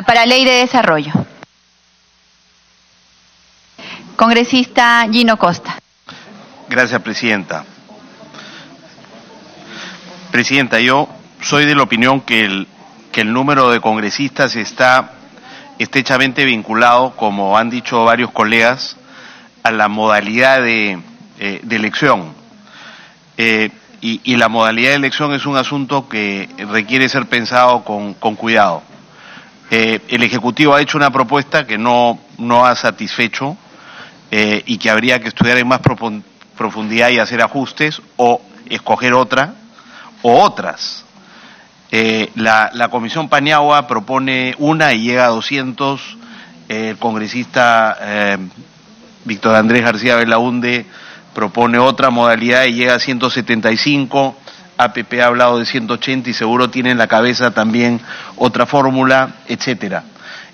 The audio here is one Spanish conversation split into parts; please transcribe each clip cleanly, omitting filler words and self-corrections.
Para Ley de Desarrollo. Congresista Gino Costa. Gracias, Presidenta. Presidenta, yo soy de la opinión que el número de congresistas está estrechamente vinculado, como han dicho varios colegas, a la modalidad de elección. Y la modalidad de elección es un asunto que requiere ser pensado con cuidado. El Ejecutivo ha hecho una propuesta que no ha satisfecho y que habría que estudiar en más profundidad y hacer ajustes o escoger otra o otras. La Comisión Paniagua propone una y llega a 200, el congresista Víctor Andrés García Belaunde propone otra modalidad y llega a 175, APP ha hablado de 180 y seguro tiene en la cabeza también otra fórmula, etcétera.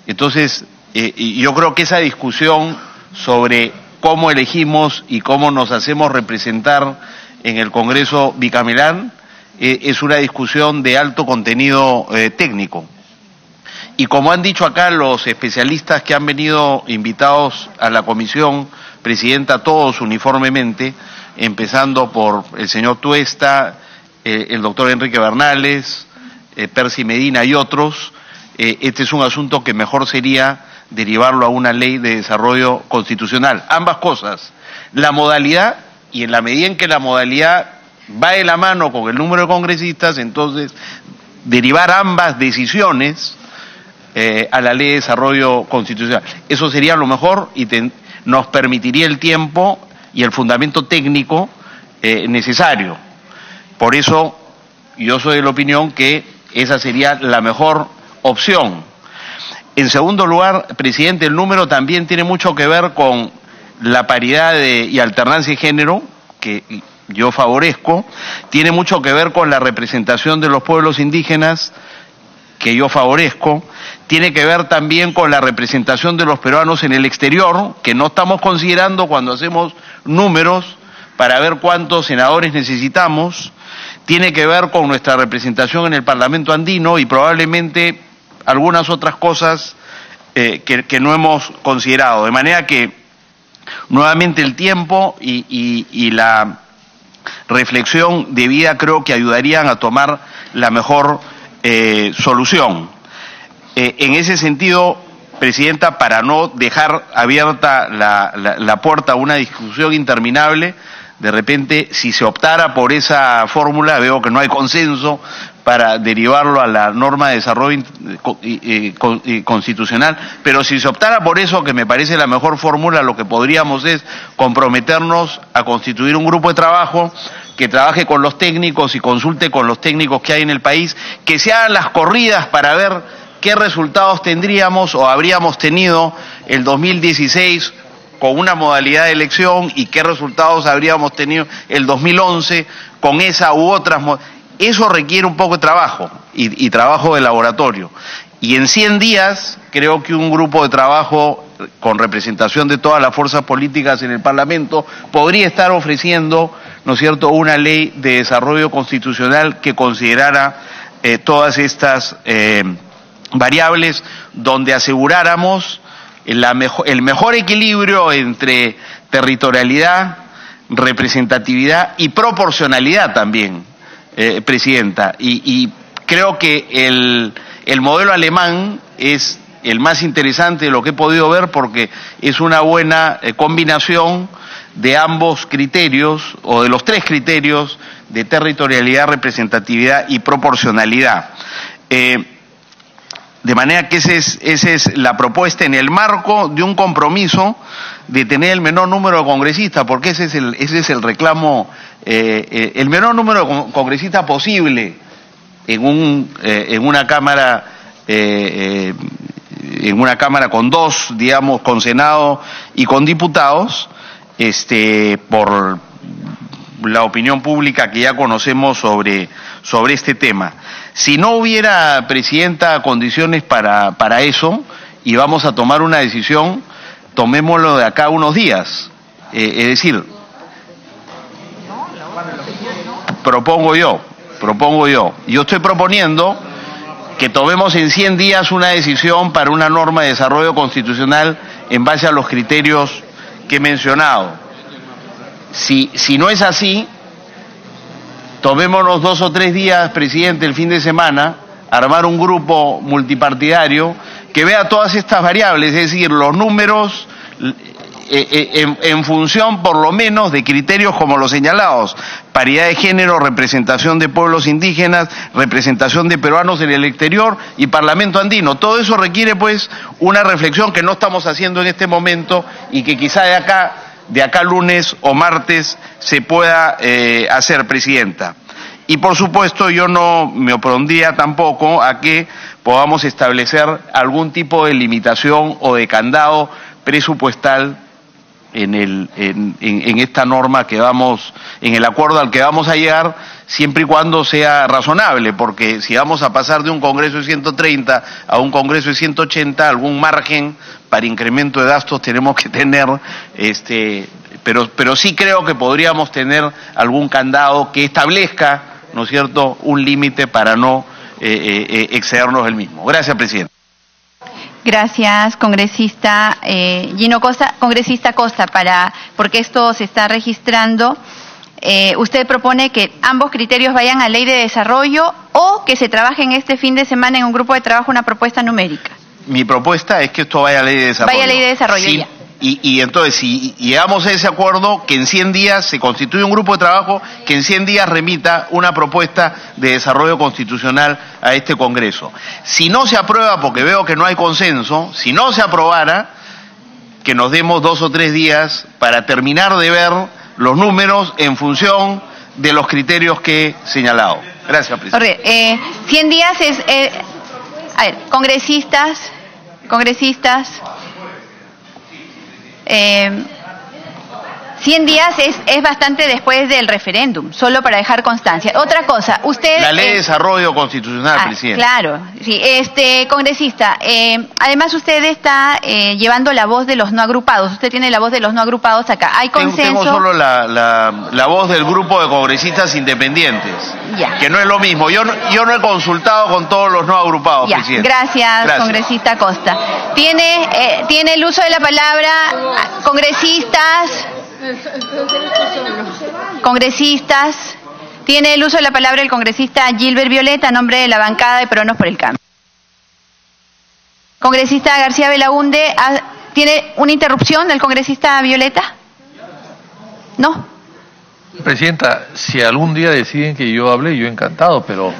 Entonces, yo creo que esa discusión sobre cómo elegimos y cómo nos hacemos representar en el Congreso bicameral es una discusión de alto contenido técnico. Y como han dicho acá los especialistas que han venido invitados a la comisión, Presidenta, todos uniformemente, empezando por el señor Tuesta, el doctor Enrique Bernales, Percy Medina y otros, este es un asunto que mejor sería derivarlo a una ley de desarrollo constitucional. Ambas cosas, la modalidad, y en la medida en que la modalidad va de la mano con el número de congresistas, entonces derivar ambas decisiones a la ley de desarrollo constitucional. Eso sería lo mejor y nos permitiría el tiempo y el fundamento técnico necesario. Por eso yo soy de la opinión que esa sería la mejor opción. En segundo lugar, Presidente, el número también tiene mucho que ver con la paridad y alternancia de género, que yo favorezco, tiene mucho que ver con la representación de los pueblos indígenas, que yo favorezco, tiene que ver también con la representación de los peruanos en el exterior, que no estamos considerando cuando hacemos números para ver cuántos senadores necesitamos, tiene que ver con nuestra representación en el Parlamento andino y probablemente algunas otras cosas que no hemos considerado. De manera que, nuevamente, el tiempo y la reflexión debida creo que ayudarían a tomar la mejor solución. En ese sentido, Presidenta, para no dejar abierta la puerta a una discusión interminable, de repente, si se optara por esa fórmula, veo que no hay consenso para derivarlo a la norma de desarrollo constitucional, pero si se optara por eso, que me parece la mejor fórmula, lo que podríamos es comprometernos a constituir un grupo de trabajo que trabaje con los técnicos y consulte con los técnicos que hay en el país, que se hagan las corridas para ver qué resultados tendríamos o habríamos tenido el 2016 con una modalidad de elección y qué resultados habríamos tenido el 2011 con esa u otras. Eso requiere un poco de trabajo y trabajo de laboratorio. Y en 100 días creo que un grupo de trabajo con representación de todas las fuerzas políticas en el Parlamento podría estar ofreciendo, ¿no es cierto?, una ley de desarrollo constitucional que considerara todas estas variables, donde aseguráramos el mejor equilibrio entre territorialidad, representatividad y proporcionalidad también, Presidenta. Y creo que el modelo alemán es el más interesante de lo que he podido ver porque es una buena combinación de ambos criterios o de los tres criterios de territorialidad, representatividad y proporcionalidad. De manera que esa es la propuesta en el marco de un compromiso de tener el menor número de congresistas, porque ese es el reclamo, el menor número de congresistas posible en una cámara con dos, digamos, con Senado y con diputados, por la opinión pública que ya conocemos sobre este tema. Si no hubiera, Presidenta, condiciones para eso, y vamos a tomar una decisión, tomémoslo de acá a unos días. Es decir, propongo yo. Yo estoy proponiendo que tomemos en 100 días una decisión para una norma de desarrollo constitucional en base a los criterios que he mencionado. Si no es así, tomémonos 2 o 3 días, presidente, el fin de semana, armar un grupo multipartidario que vea todas estas variables, es decir, los números en función por lo menos de criterios como los señalados: paridad de género, representación de pueblos indígenas, representación de peruanos en el exterior y Parlamento andino. Todo eso requiere pues una reflexión que no estamos haciendo en este momento y que quizá de acá lunes o martes se pueda hacer, presidenta. Y por supuesto yo no me opondría tampoco a que podamos establecer algún tipo de limitación o de candado presupuestal en esta norma que vamos, en el acuerdo al que vamos a llegar, siempre y cuando sea razonable, porque si vamos a pasar de un Congreso de 130 a un Congreso de 180, algún margen para incremento de gastos tenemos que tener, pero sí creo que podríamos tener algún candado que establezca, ¿no es cierto?, un límite para no excedernos del mismo. Gracias, presidente. Gracias, congresista Gino Costa. Congresista Costa, porque esto se está registrando, usted propone que ambos criterios vayan a ley de desarrollo o que se trabaje en este fin de semana en un grupo de trabajo una propuesta numérica. Mi propuesta es que esto vaya a ley de desarrollo. Vaya a ley de desarrollo, sí, ya. Y entonces, si llegamos a ese acuerdo, que en 100 días se constituye un grupo de trabajo, que en 100 días remita una propuesta de desarrollo constitucional a este Congreso. Si no se aprueba, porque veo que no hay consenso, si no se aprobara, que nos demos 2 o 3 días para terminar de ver los números en función de los criterios que he señalado. Gracias, presidente. 100 días es... a ver, congresistas... 100 días es bastante después del referéndum, solo para dejar constancia. Otra cosa, usted... La ley de desarrollo constitucional, presidente. Claro, sí. Congresista, además usted está llevando la voz de los no agrupados. Usted tiene la voz de los no agrupados acá. ¿Hay consenso? Tengo solo la voz del grupo de congresistas independientes, ya, que no es lo mismo. Yo no he consultado con todos los no agrupados, ya, presidente. Gracias, congresista Costa. Tiene el uso de la palabra, congresistas, tiene el uso de la palabra el congresista Gilbert Violeta, a nombre de la bancada de Peruanos por el Cambio. Congresista García Belaunde, ¿tiene una interrupción del congresista Violeta? ¿No? Presidenta, si algún día deciden que yo hable, yo encantado, pero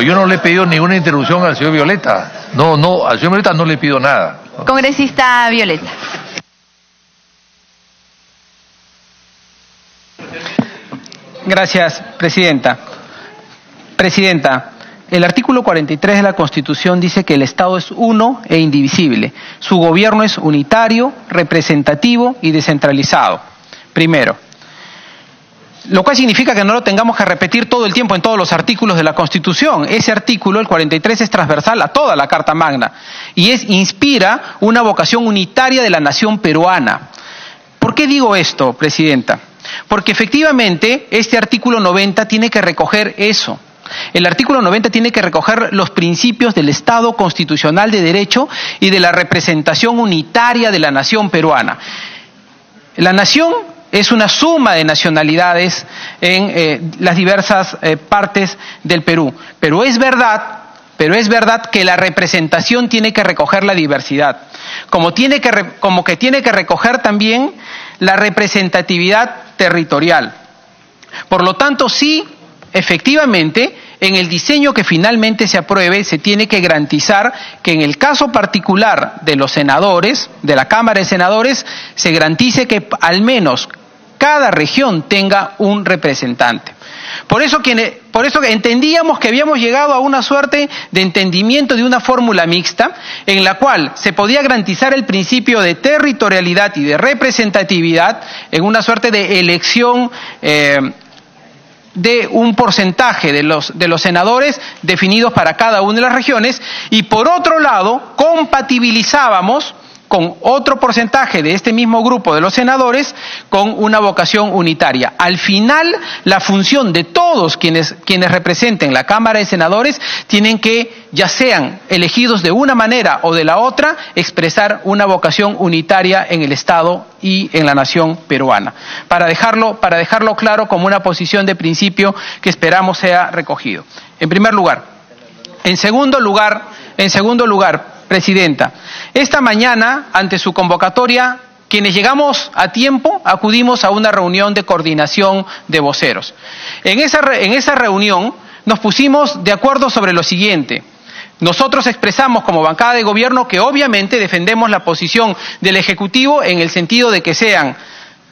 yo no le he pedido ninguna interrupción al señor Violeta. No, al señor Violeta no le pido nada. Congresista Violeta. Gracias, presidenta. Presidenta, el artículo 43 de la Constitución dice que el Estado es uno e indivisible. Su gobierno es unitario, representativo y descentralizado. Primero. Lo cual significa que no lo tengamos que repetir todo el tiempo en todos los artículos de la Constitución. Ese artículo, el 43, es transversal a toda la Carta Magna y inspira una vocación unitaria de la nación peruana. ¿Por qué digo esto, presidenta? Porque efectivamente este artículo 90 tiene que recoger eso. El artículo 90 tiene que recoger los principios del Estado constitucional de derecho y de la representación unitaria de la nación peruana. La nación es una suma de nacionalidades en las diversas partes del Perú. Pero es verdad que la representación tiene que recoger la diversidad, como que tiene que recoger también la representatividad territorial. Por lo tanto, sí, efectivamente, en el diseño que finalmente se apruebe, se tiene que garantizar que en el caso particular de los senadores, de la Cámara de Senadores, se garantice que al menos cada región tenga un representante. Por eso entendíamos que habíamos llegado a una suerte de entendimiento de una fórmula mixta en la cual se podía garantizar el principio de territorialidad y de representatividad en una suerte de elección de un porcentaje de los senadores definidos para cada una de las regiones, y por otro lado compatibilizábamos con otro porcentaje de este mismo grupo de los senadores con una vocación unitaria. Al final, la función de todos quienes representen la Cámara de Senadores tienen que, ya sean elegidos de una manera o de la otra, expresar una vocación unitaria en el Estado y en la nación peruana. Para dejarlo claro como una posición de principio que esperamos sea recogido. En primer lugar. En segundo lugar, Presidenta, esa mañana, ante su convocatoria, quienes llegamos a tiempo acudimos a una reunión de coordinación de voceros. En esa reunión nos pusimos de acuerdo sobre lo siguiente. Nosotros expresamos como bancada de gobierno que obviamente defendemos la posición del Ejecutivo en el sentido de que sean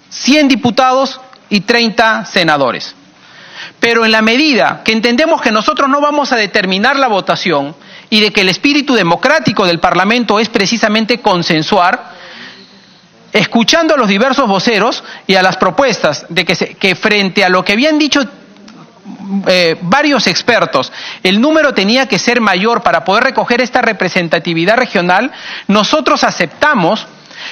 100 diputados y 30 senadores. Pero en la medida que entendemos que nosotros no vamos a determinar la votación y de que el espíritu democrático del Parlamento es precisamente consensuar, escuchando a los diversos voceros y a las propuestas de que frente a lo que habían dicho varios expertos, el número tenía que ser mayor para poder recoger esta representatividad regional, nosotros aceptamos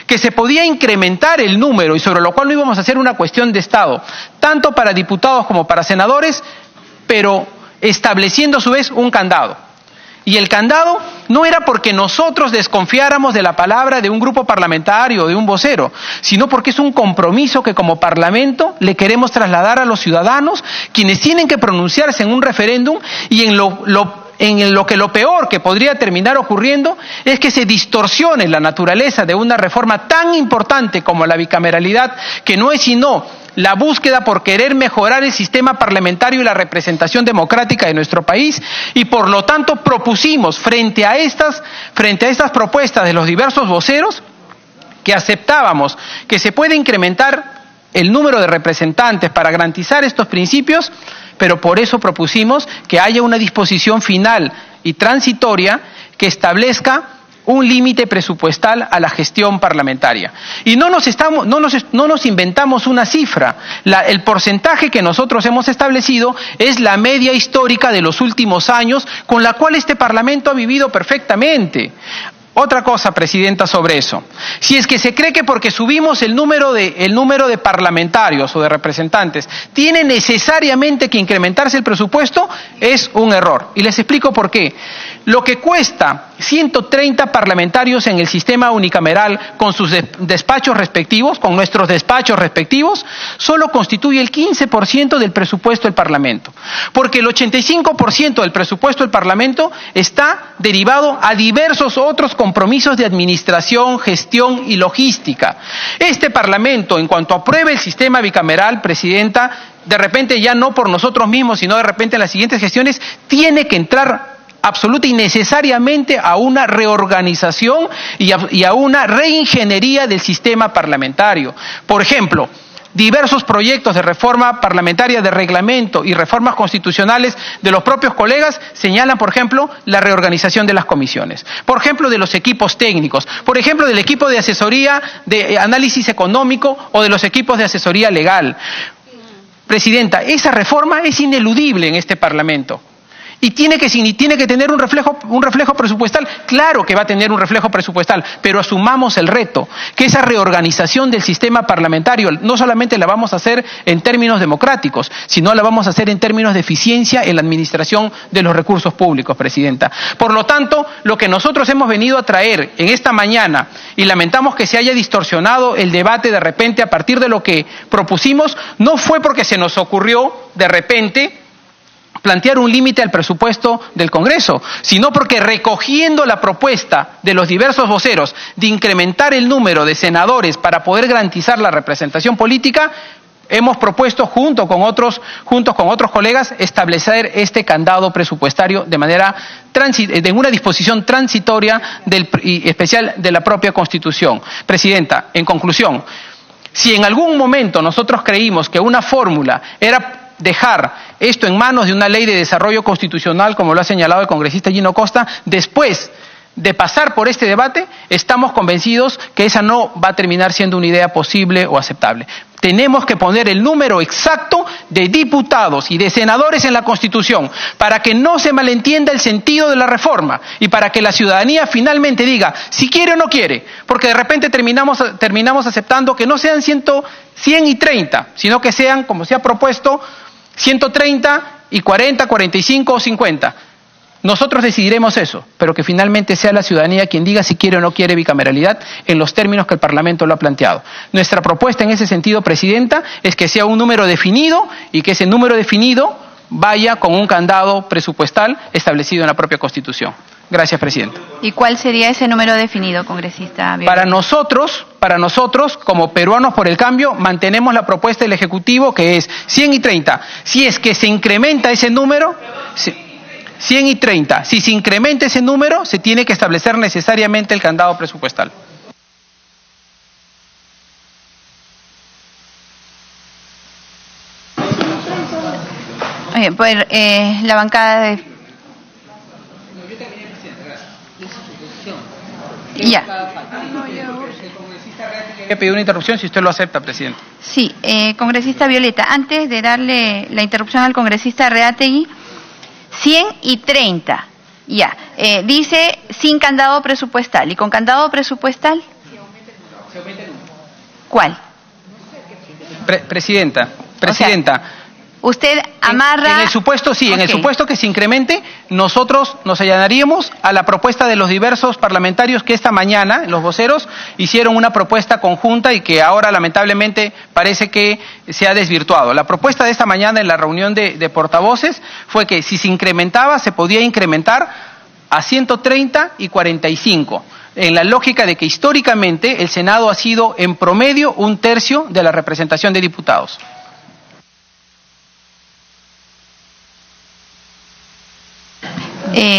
que se podía incrementar el número y sobre lo cual no íbamos a hacer una cuestión de Estado, tanto para diputados como para senadores, pero estableciendo a su vez un candado. Y el candado no era porque nosotros desconfiáramos de la palabra de un grupo parlamentario o de un vocero, sino porque es un compromiso que como Parlamento le queremos trasladar a los ciudadanos, quienes tienen que pronunciarse en un referéndum y en lo que lo peor que podría terminar ocurriendo es que se distorsione la naturaleza de una reforma tan importante como la bicameralidad, que no es sino la búsqueda por querer mejorar el sistema parlamentario y la representación democrática de nuestro país, y por lo tanto propusimos frente a estas propuestas de los diversos voceros que aceptábamos que se puede incrementar el número de representantes para garantizar estos principios, pero por eso propusimos que haya una disposición final y transitoria que establezca un límite presupuestal a la gestión parlamentaria. Y no nos inventamos una cifra. El porcentaje que nosotros hemos establecido es la media histórica de los últimos años, con la cual este Parlamento ha vivido perfectamente. Otra cosa, Presidenta, sobre eso. Si es que se cree que porque subimos el número de parlamentarios o de representantes tiene necesariamente que incrementarse el presupuesto, es un error. Y les explico por qué. Lo que cuesta 130 parlamentarios en el sistema unicameral con sus despachos respectivos, con nuestros despachos respectivos, solo constituye el 15% del presupuesto del Parlamento. Porque el 85% del presupuesto del Parlamento está derivado a diversos otros compromisos de administración, gestión y logística. Este Parlamento, en cuanto apruebe el sistema bicameral, Presidenta, de repente ya no por nosotros mismos, sino de repente en las siguientes gestiones, tiene que entrar absoluta y necesariamente a una reorganización y a una reingeniería del sistema parlamentario. Por ejemplo, diversos proyectos de reforma parlamentaria, de reglamento y reformas constitucionales de los propios colegas señalan, por ejemplo, la reorganización de las comisiones, por ejemplo, de los equipos técnicos, por ejemplo, del equipo de asesoría de análisis económico o de los equipos de asesoría legal. Presidenta, esa reforma es ineludible en este Parlamento. Y tiene que tener un reflejo presupuestal. Claro que va a tener un reflejo presupuestal, pero asumamos el reto, que esa reorganización del sistema parlamentario no solamente la vamos a hacer en términos democráticos, sino la vamos a hacer en términos de eficiencia en la administración de los recursos públicos, Presidenta. Por lo tanto, lo que nosotros hemos venido a traer en esta mañana, y lamentamos que se haya distorsionado el debate de repente a partir de lo que propusimos, no fue porque se nos ocurrió de repente plantear un límite al presupuesto del Congreso, sino porque recogiendo la propuesta de los diversos voceros de incrementar el número de senadores para poder garantizar la representación política, hemos propuesto junto con otros colegas establecer este candado presupuestario de una disposición transitoria y especial de la propia Constitución. Presidenta, en conclusión, si en algún momento nosotros creímos que una fórmula era dejar esto en manos de una ley de desarrollo constitucional, como lo ha señalado el congresista Gino Costa, después de pasar por este debate, estamos convencidos que esa no va a terminar siendo una idea posible o aceptable. Tenemos que poner el número exacto de diputados y de senadores en la Constitución para que no se malentienda el sentido de la reforma y para que la ciudadanía finalmente diga si quiere o no quiere, porque de repente terminamos aceptando que no sean 100 y 30, sino que sean, como se ha propuesto, 130 y 40, 45 o 50. Nosotros decidiremos eso, pero que finalmente sea la ciudadanía quien diga si quiere o no quiere bicameralidad en los términos que el Parlamento lo ha planteado. Nuestra propuesta en ese sentido, Presidenta, es que sea un número definido y que ese número definido vaya con un candado presupuestal establecido en la propia Constitución. Gracias, Presidenta. ¿Y cuál sería ese número definido, congresista Violeta? Para nosotros, como peruanos por el cambio, mantenemos la propuesta del Ejecutivo que es 100 y 30. Si es que se incrementa ese número... 100 y 30. Si se incrementa ese número, se tiene que establecer necesariamente el candado presupuestal. Pues, la bancada de... Ya. He pedido una interrupción, si usted lo acepta, Presidente. Sí, congresista Violeta, antes de darle la interrupción al congresista Reategui, 100 y 30, ya. Dice sin candado presupuestal. ¿Y con candado presupuestal? ¿Cuál? Presidenta. O sea, usted amarra... En el supuesto, sí, okay. En el supuesto que se incremente, nosotros nos allanaríamos a la propuesta de los diversos parlamentarios que esta mañana, los voceros, hicieron una propuesta conjunta y que ahora lamentablemente parece que se ha desvirtuado. La propuesta de esta mañana en la reunión de portavoces fue que si se incrementaba, se podía incrementar a 130 y 45. En la lógica de que históricamente el Senado ha sido en promedio 1/3 de la representación de diputados.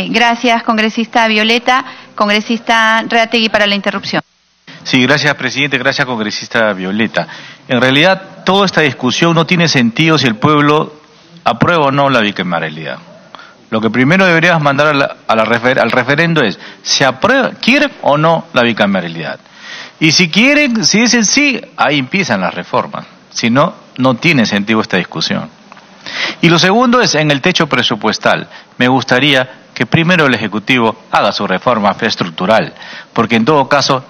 Gracias, congresista Violeta. Congresista Reategui, para la interrupción. Sí, gracias, presidente. Gracias, congresista Violeta. En realidad, toda esta discusión no tiene sentido si el pueblo aprueba o no la bicameralidad. Lo que primero deberíamos mandar al referendo es, ¿se aprueba, quieren o no la bicameralidad? Y si quieren, si dicen sí, ahí empiezan las reformas. Si no, no tiene sentido esta discusión. Y lo segundo es en el techo presupuestal. Me gustaría que primero el Ejecutivo haga su reforma estructural, porque en todo caso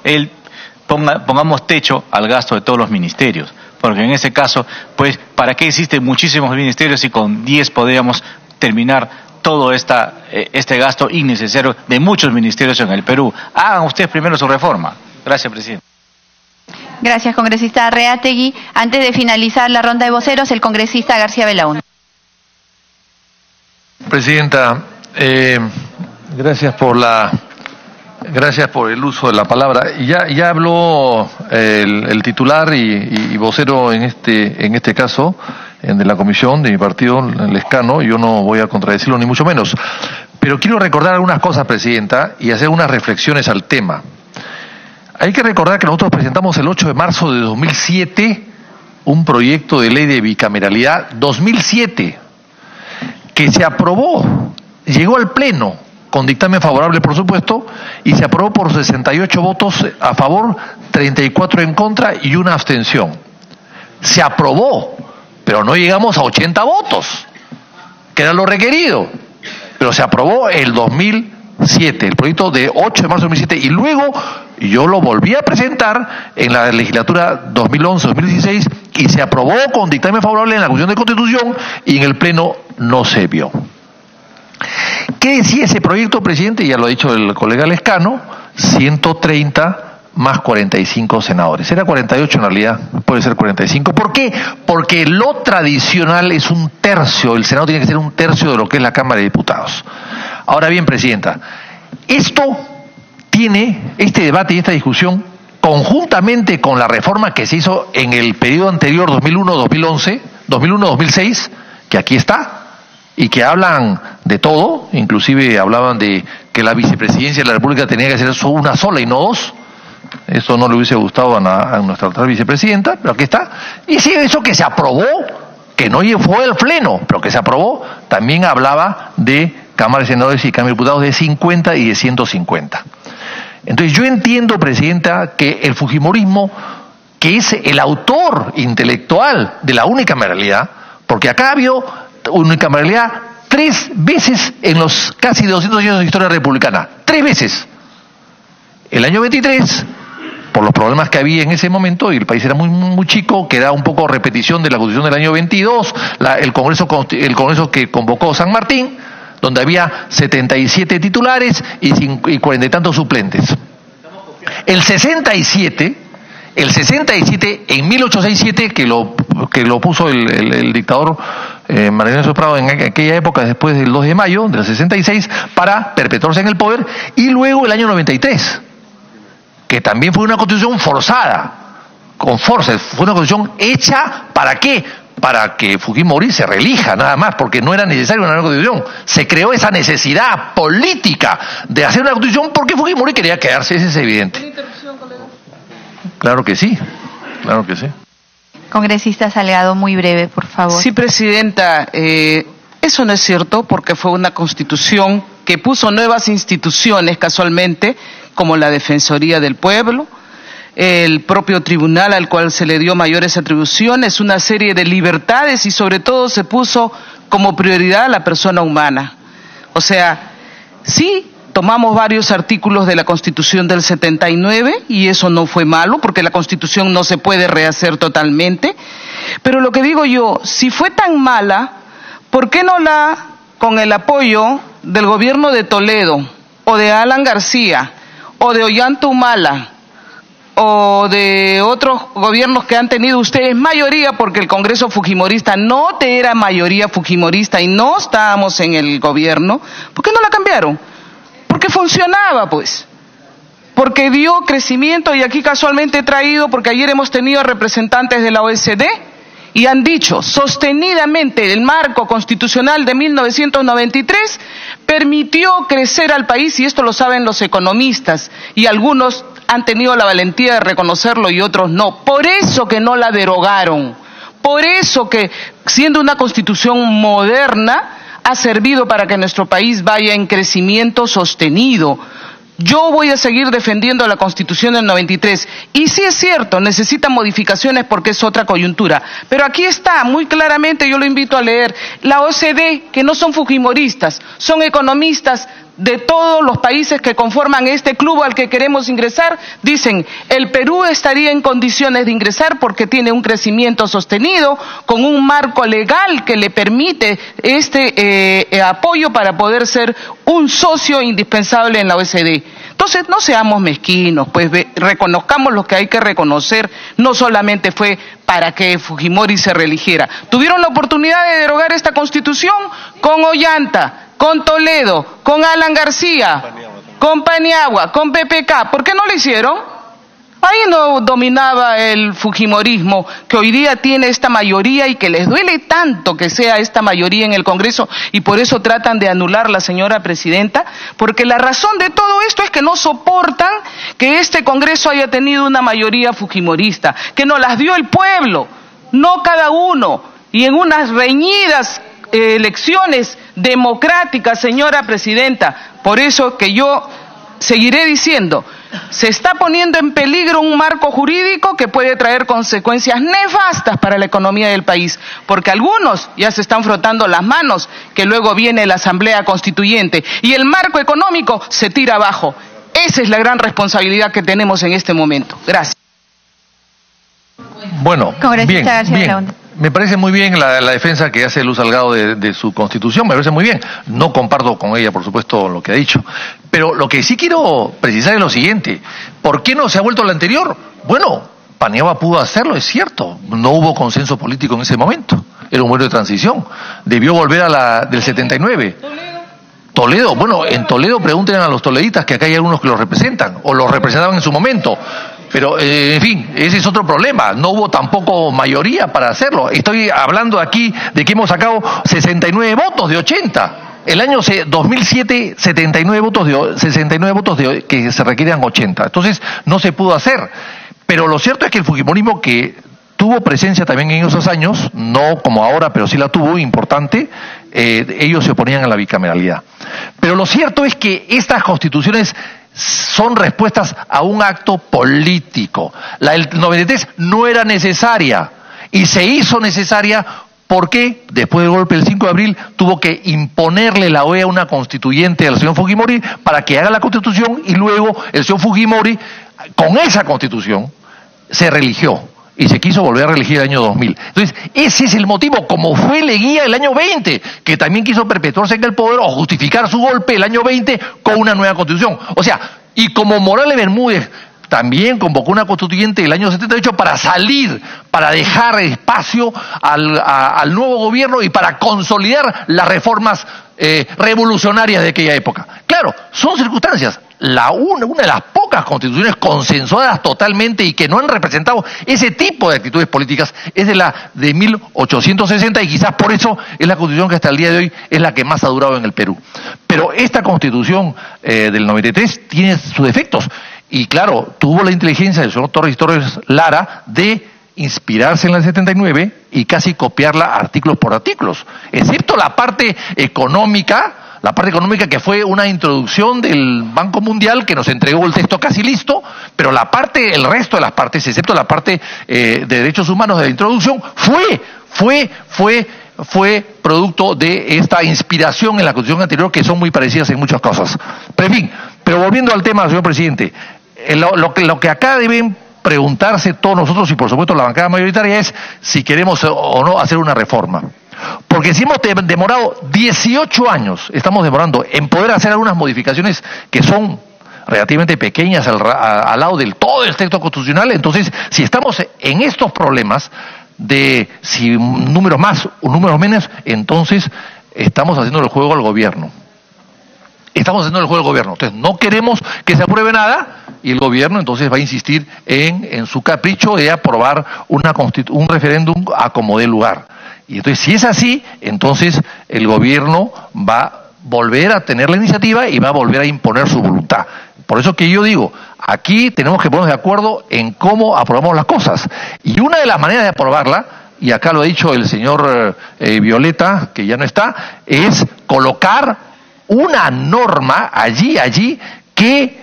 pongamos techo al gasto de todos los ministerios, porque en ese caso, pues, ¿para qué existen muchísimos ministerios si con 10 podríamos terminar todo este gasto innecesario de muchos ministerios en el Perú? Hagan ustedes primero su reforma. Gracias, presidente. Gracias, congresista Reategui. Antes de finalizar la ronda de voceros, el congresista García Belaúnde. Presidenta, gracias por el uso de la palabra. Ya habló el titular y vocero en este caso de la comisión de mi partido, Lescano. Yo no voy a contradecirlo ni mucho menos, pero quiero recordar algunas cosas, presidenta, y hacer unas reflexiones al tema. Hay que recordar que nosotros presentamos el 8 de marzo de 2007 un proyecto de ley de bicameralidad 2007 que se aprobó, llegó al Pleno con dictamen favorable, por supuesto, y se aprobó por 68 votos a favor, 34 en contra y una abstención. Se aprobó, pero no llegamos a 80 votos, que era lo requerido, pero se aprobó el 2007, el proyecto de 8 de marzo de 2007, y luego yo lo volví a presentar en la legislatura 2011-2016 y se aprobó con dictamen favorable en la Comisión de Constitución y en el Pleno no se vio. ¿Qué decía ese proyecto, presidente? Ya lo ha dicho el colega Lescano, 130 más 45 senadores. Era 48 en realidad, puede ser 45. ¿Por qué? Porque lo tradicional es 1/3, el Senado tiene que ser 1/3 de lo que es la Cámara de Diputados. Ahora bien, presidenta, este debate y esta discusión, conjuntamente con la reforma que se hizo en el periodo anterior, 2001-2006, que aquí está, y que hablan de todo, inclusive hablaban de que la vicepresidencia de la República tenía que ser una sola y no dos. Eso no le hubiese gustado a nuestra otra vicepresidenta, pero aquí está. Y si eso que se aprobó, que no fue el Pleno, pero que se aprobó, también hablaba de Cámara de Senadores y Cámara de Diputados de 50 y de 150. Entonces yo entiendo, Presidenta, que el fujimorismo, que es el autor intelectual de la unicameralidad, porque acá habido unicameralidad 3 veces en los casi 200 años de historia republicana. 3 veces. El año 23, por los problemas que había en ese momento, y el país era muy chico, que era un poco repetición de la Constitución del año 22, el Congreso que convocó San Martín, donde había 77 titulares y 40 y tantos suplentes. El 67, en 1867, que lo puso el dictador María Prado en aquella época, después del 2 de mayo del 66, para perpetuarse en el poder, y luego el año 93, que también fue una constitución forzada, con fuerza, fue una constitución hecha, ¿para qué? Para que Fujimori se reelija, nada más, porque no era necesaria una nueva constitución. Se creó esa necesidad política de hacer una constitución porque Fujimori quería quedarse, eso es evidente. ¿Una interrupción, colega? Claro que sí, claro que sí. Congresista Salgado, muy breve, por favor. Sí, Presidenta, eso no es cierto, porque fue una constitución que puso nuevas instituciones, casualmente, como la Defensoría del Pueblo, el propio tribunal al cual se le dio mayores atribuciones, una serie de libertades, y sobre todo se puso como prioridad a la persona humana. O sea, sí, tomamos varios artículos de la Constitución del 79 y eso no fue malo, porque la Constitución no se puede rehacer totalmente, pero lo que digo yo, si fue tan mala, ¿por qué no con el apoyo del gobierno de Toledo, o de Alan García, o de Ollanta Humala, o de otros gobiernos que han tenido ustedes mayoría, porque el Congreso fujimorista no era mayoría fujimorista y no estábamos en el gobierno, ¿por qué no la cambiaron? Porque funcionaba, pues, porque dio crecimiento, y aquí casualmente he traído, porque ayer hemos tenido representantes de la OECD y han dicho sostenidamente el marco constitucional de 1993 permitió crecer al país, y esto lo saben los economistas, y algunos han tenido la valentía de reconocerlo y otros no. Por eso que no la derogaron, por eso que, siendo una constitución moderna, ha servido para que nuestro país vaya en crecimiento sostenido. Yo voy a seguir defendiendo la Constitución del 93, y sí es cierto, necesita modificaciones porque es otra coyuntura, pero aquí está muy claramente, yo lo invito a leer, la OCDE, que no son fujimoristas, son economistas de todos los países que conforman este club al que queremos ingresar, dicen, el Perú estaría en condiciones de ingresar porque tiene un crecimiento sostenido, con un marco legal que le permite este apoyo para poder ser un socio indispensable en la OCDE. Entonces, no seamos mezquinos, pues reconozcamos lo que hay que reconocer, no solamente fue para que Fujimori se reeligiera. Tuvieron la oportunidad de derogar esta Constitución con Ollanta, con Toledo, con Alan García, con Paniagua, con PPK. ¿Por qué no lo hicieron? Ahí no dominaba el fujimorismo, que hoy día tiene esta mayoría y que les duele tanto que sea esta mayoría en el Congreso, y por eso tratan de anularla, señora Presidenta, porque la razón de todo esto es que no soportan que este Congreso haya tenido una mayoría fujimorista, que nos las dio el pueblo, no cada uno, y en unas reñidas elecciones democráticas, señora Presidenta. Por eso que yo seguiré diciendo, se está poniendo en peligro un marco jurídico que puede traer consecuencias nefastas para la economía del país, porque algunos ya se están frotando las manos, que luego viene la Asamblea Constituyente y el marco económico se tira abajo. Esa es la gran responsabilidad que tenemos en este momento. Gracias. Bueno, bien. Me parece muy bien la defensa que hace Luz Salgado de su Constitución, me parece muy bien. No comparto con ella, por supuesto, lo que ha dicho. Pero lo que sí quiero precisar es lo siguiente. ¿Por qué no se ha vuelto a lo anterior? Bueno, Paniagua pudo hacerlo, es cierto. No hubo consenso político en ese momento. Era un momento de transición. Debió volver a la del 79. Toledo, bueno, en Toledo pregunten a los toleditas, que acá hay algunos que los representan, o los representaban en su momento. Pero, en fin, ese es otro problema. No hubo tampoco mayoría para hacerlo. Estoy hablando aquí de que hemos sacado 69 votos de 80. El año 2007, 69 votos que se requerían 80. Entonces, no se pudo hacer. Pero lo cierto es que el fujimorismo, que tuvo presencia también en esos años, no como ahora, pero sí la tuvo, importante, ellos se oponían a la bicameralidad. Pero lo cierto es que estas constituciones son respuestas a un acto político. La del 93 no era necesaria y se hizo necesaria porque después del golpe del 5 de abril tuvo que imponerle la OEA una constituyente al señor Fujimori para que haga la constitución, y luego el señor Fujimori con esa constitución se religió y se quiso volver a reelegir el año 2000. Entonces, ese es el motivo, como fue Leguía el año 20, que también quiso perpetuarse en el poder o justificar su golpe el año 20 con una nueva constitución. O sea, y como Morales Bermúdez también convocó una constituyente el año 78 para salir, para dejar espacio al nuevo gobierno y para consolidar las reformas revolucionarias de aquella época. Claro, son circunstancias. Una de las pocas constituciones consensuadas totalmente y que no han representado ese tipo de actitudes políticas es la de 1860, y quizás por eso es la constitución que hasta el día de hoy es la que más ha durado en el Perú. Pero esta constitución del 93 tiene sus defectos, y claro, tuvo la inteligencia del señor Torres Lara de inspirarse en la del 79 y casi copiarla artículos por artículos, excepto la parte económica que fue una introducción del Banco Mundial que nos entregó el texto casi listo, pero el resto de las partes, excepto la parte de derechos humanos de la introducción, fue producto de esta inspiración en la Constitución anterior, que son muy parecidas en muchas cosas. Pero en fin, volviendo al tema, señor presidente, lo que acá deben preguntarse todos nosotros y por supuesto la bancada mayoritaria es si queremos o no hacer una reforma. Porque si hemos demorado 18 años, estamos demorando en poder hacer algunas modificaciones que son relativamente pequeñas al lado del todo el texto constitucional. Entonces, si estamos en estos problemas de si un número más, un número menos, entonces estamos haciendo el juego al gobierno. Entonces, no queremos que se apruebe nada y el gobierno entonces va a insistir en su capricho de aprobar un referéndum a como dé lugar. Y entonces, si es así, entonces el gobierno va a volver a tener la iniciativa y va a volver a imponer su voluntad. Por eso que yo digo, aquí tenemos que ponernos de acuerdo en cómo aprobamos las cosas. Y una de las maneras de aprobarla, y acá lo ha dicho el señor Violeta, que ya no está, es colocar una norma allí que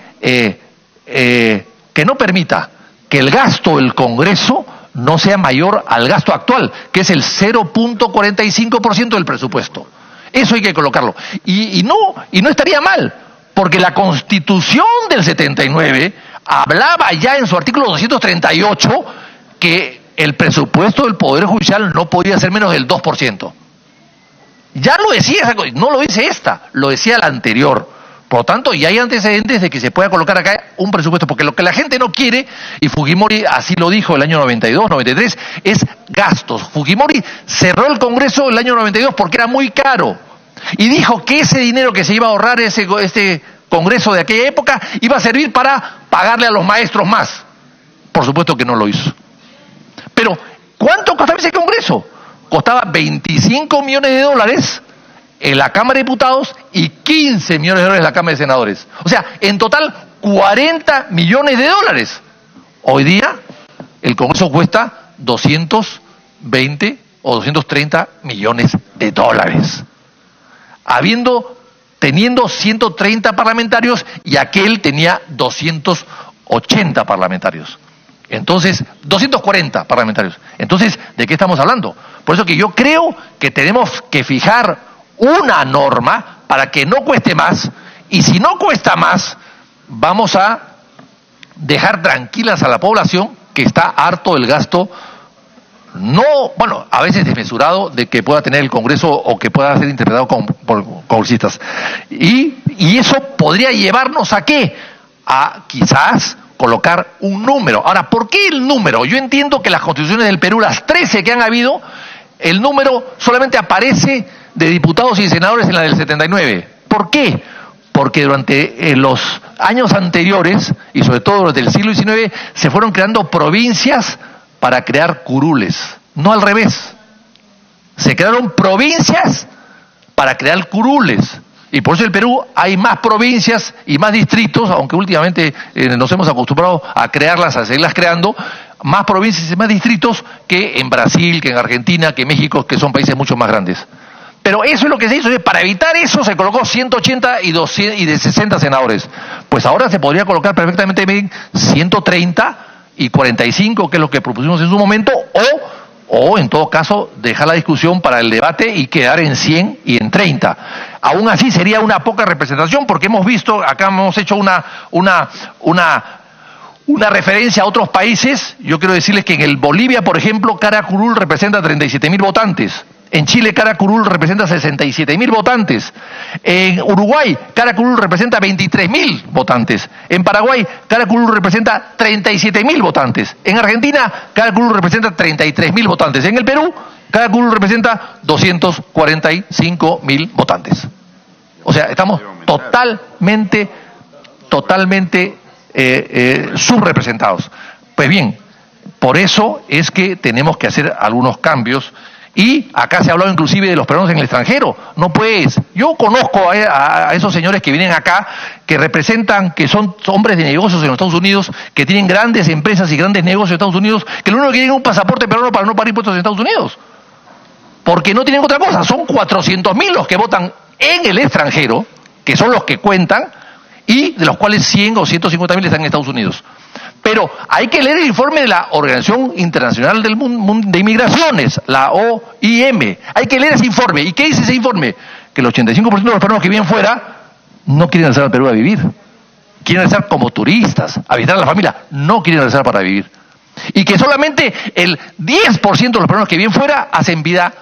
no permita que el gasto del Congreso no sea mayor al gasto actual, que es el 0.45% del presupuesto. Eso hay que colocarlo. Y no estaría mal, porque la Constitución del 79 hablaba ya en su artículo 238 que el presupuesto del Poder Judicial no podía ser menos del 2%. Ya lo decía esa cosa, no lo dice esta, lo decía la anterior. Por lo tanto, ya hay antecedentes de que se pueda colocar acá un presupuesto, porque lo que la gente no quiere, y Fujimori así lo dijo el año 92, 93, es gastos. Fujimori cerró el Congreso el año 92 porque era muy caro, y dijo que ese dinero que se iba a ahorrar este Congreso de aquella época iba a servir para pagarle a los maestros más. Por supuesto que no lo hizo. Pero, ¿cuánto costaba ese Congreso? Costaba $25 millones en la Cámara de Diputados y $15 millones en la Cámara de Senadores. O sea, en total, $40 millones. Hoy día, el Congreso cuesta 220 o 230 millones de dólares. Teniendo 130 parlamentarios y aquel tenía 280 parlamentarios. Entonces, 240 parlamentarios. Entonces, ¿de qué estamos hablando? Por eso que yo creo que tenemos que fijar una norma para que no cueste más, y si no cuesta más, vamos a dejar tranquilas a la población que está harto del gasto, a veces desmesurado, de que pueda tener el Congreso o que pueda ser interpretado por congresistas. Y eso podría llevarnos ¿a qué? A quizás colocar un número. Ahora, ¿por qué el número? Yo entiendo que las constituciones del Perú, las 13 que han habido, el número solamente aparece de diputados y senadores en la del 79. ¿Por qué? Porque durante los años anteriores, y sobre todo desde el siglo XIX, se fueron creando provincias para crear curules, no al revés. Se crearon provincias para crear curules. Y por eso en el Perú hay más provincias y más distritos, aunque últimamente nos hemos acostumbrado a crearlas, a seguirlas creando, más provincias y más distritos que en Brasil, que en Argentina, que en México, que son países mucho más grandes. Pero eso es lo que se hizo. Para evitar eso se colocó 180 y 60 senadores. Pues ahora se podría colocar perfectamente bien 130 y 45, que es lo que propusimos en su momento, o en todo caso dejar la discusión para el debate y quedar en 100 y en 30. Aún así sería una poca representación, porque hemos visto, acá hemos hecho una referencia a otros países. Yo quiero decirles que en el Bolivia, por ejemplo, Cara Curul representa 37.000 votantes. En Chile, Cara Curul representa 67.000 votantes. En Uruguay, Cara Curul representa 23.000 votantes. En Paraguay, Cara Curul representa 37.000 votantes. En Argentina, Cara Curul representa 33.000 votantes. En el Perú, Cara Curul representa 245.000 votantes. O sea, estamos totalmente subrepresentados. Pues bien, por eso es que tenemos que hacer algunos cambios. Y acá se ha hablado inclusive de los peruanos en el extranjero. No pues, yo conozco a esos señores que vienen acá, que representan, que son hombres de negocios en los Estados Unidos, que tienen grandes empresas y grandes negocios en Estados Unidos, que lo único que quieren es un pasaporte peruano para no pagar impuestos en Estados Unidos. Porque no tienen otra cosa. Son 400.000 los que votan en el extranjero, que son los que cuentan, y de los cuales 100 o 150.000 están en Estados Unidos. Pero hay que leer el informe de la Organización Internacional del Mundo de Inmigraciones, la OIM. Hay que leer ese informe. ¿Y qué dice ese informe? Que el 85% de los peruanos que viven fuera no quieren regresar al Perú a vivir. Quieren regresar como turistas, a visitar a la familia. No quieren regresar para vivir. Y que solamente el 10% de los peruanos que viven fuera hacen vida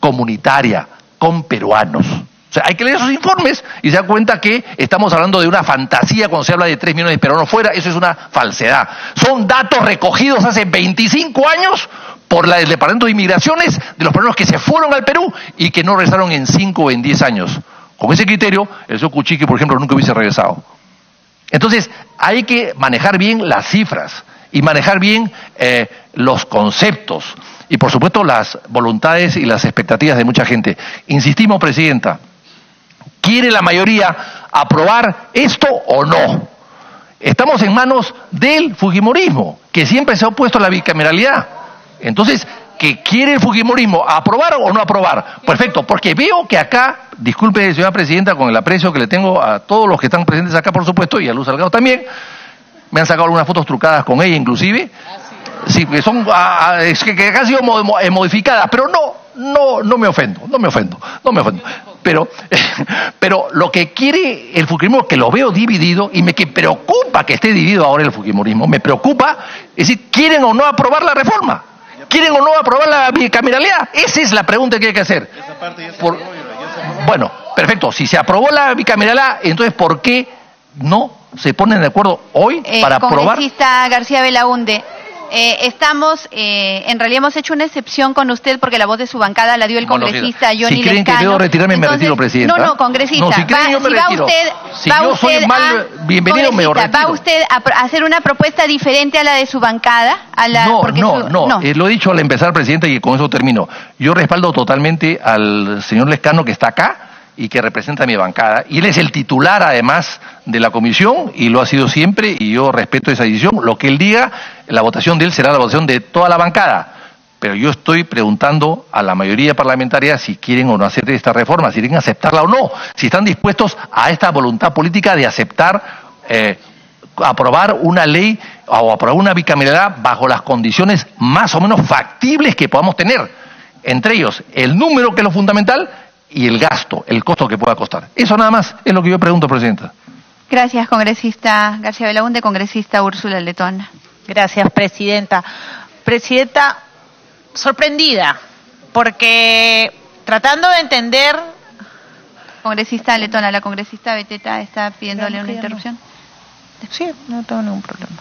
comunitaria con peruanos. O sea, hay que leer esos informes y se da cuenta que estamos hablando de una fantasía cuando se habla de 3 millones de peruanos fuera. Eso es una falsedad. Son datos recogidos hace 25 años por el Departamento de Inmigraciones de los peruanos que se fueron al Perú y que no regresaron en 5 o en 10 años. Con ese criterio, el señor Kuczynski, por ejemplo, nunca hubiese regresado. Entonces, hay que manejar bien las cifras y manejar bien los conceptos y, por supuesto, las voluntades y las expectativas de mucha gente. Insistimos, Presidenta. ¿Quiere la mayoría aprobar esto o no? Estamos en manos del fujimorismo, que siempre se ha opuesto a la bicameralidad. Entonces, ¿qué quiere el fujimorismo? ¿Aprobar o no aprobar? Perfecto, porque veo que acá, disculpe, señora Presidenta, con el aprecio que le tengo a todos los que están presentes acá, por supuesto, y a Luz Salgado también, me han sacado algunas fotos trucadas con ella, inclusive. Sí, que son que han sido modificadas, pero no me ofendo. Pero lo que quiere el fujimorismo, que lo veo dividido, y me preocupa que esté dividido ahora el fujimorismo, me preocupa, es decir, ¿quieren o no aprobar la reforma? ¿Quieren o no aprobar la bicameralidad? Esa es la pregunta que hay que hacer. Bueno, perfecto, si se aprobó la bicameralidad, entonces ¿por qué no se ponen de acuerdo hoy para aprobar? Congresista García Belaunde, en realidad hemos hecho una excepción con usted porque la voz de su bancada la dio el congresista Johnny Lescano. Si creen que debo retirarme, me retiro, Presidenta. No, congresista. No, si creen, yo me retiro. Si yo soy mal bienvenido, me retiro. ¿Va usted a hacer una propuesta diferente a la de su bancada? No. Lo he dicho al empezar, Presidenta, y con eso termino. Yo respaldo totalmente al señor Lescano, que está acá y que representa a mi bancada, y él es el titular además de la comisión y lo ha sido siempre, y yo respeto esa decisión. Lo que él diga, la votación de él será la votación de toda la bancada, pero yo estoy preguntando a la mayoría parlamentaria si quieren o no hacer esta reforma, si quieren aceptarla o no, si están dispuestos a esta voluntad política de aceptar aprobar una ley o aprobar una bicameralidad bajo las condiciones más o menos factibles que podamos tener, entre ellos el número, que es lo fundamental, y el gasto, el costo que pueda costar. Eso nada más es lo que yo pregunto, Presidenta. Gracias, congresista García Belaunde. Congresista Úrsula Letona. Gracias, Presidenta. Presidenta, sorprendida, porque tratando de entender... Congresista Letona, la congresista Beteta está pidiéndole una interrupción. Sí, no tengo ningún problema.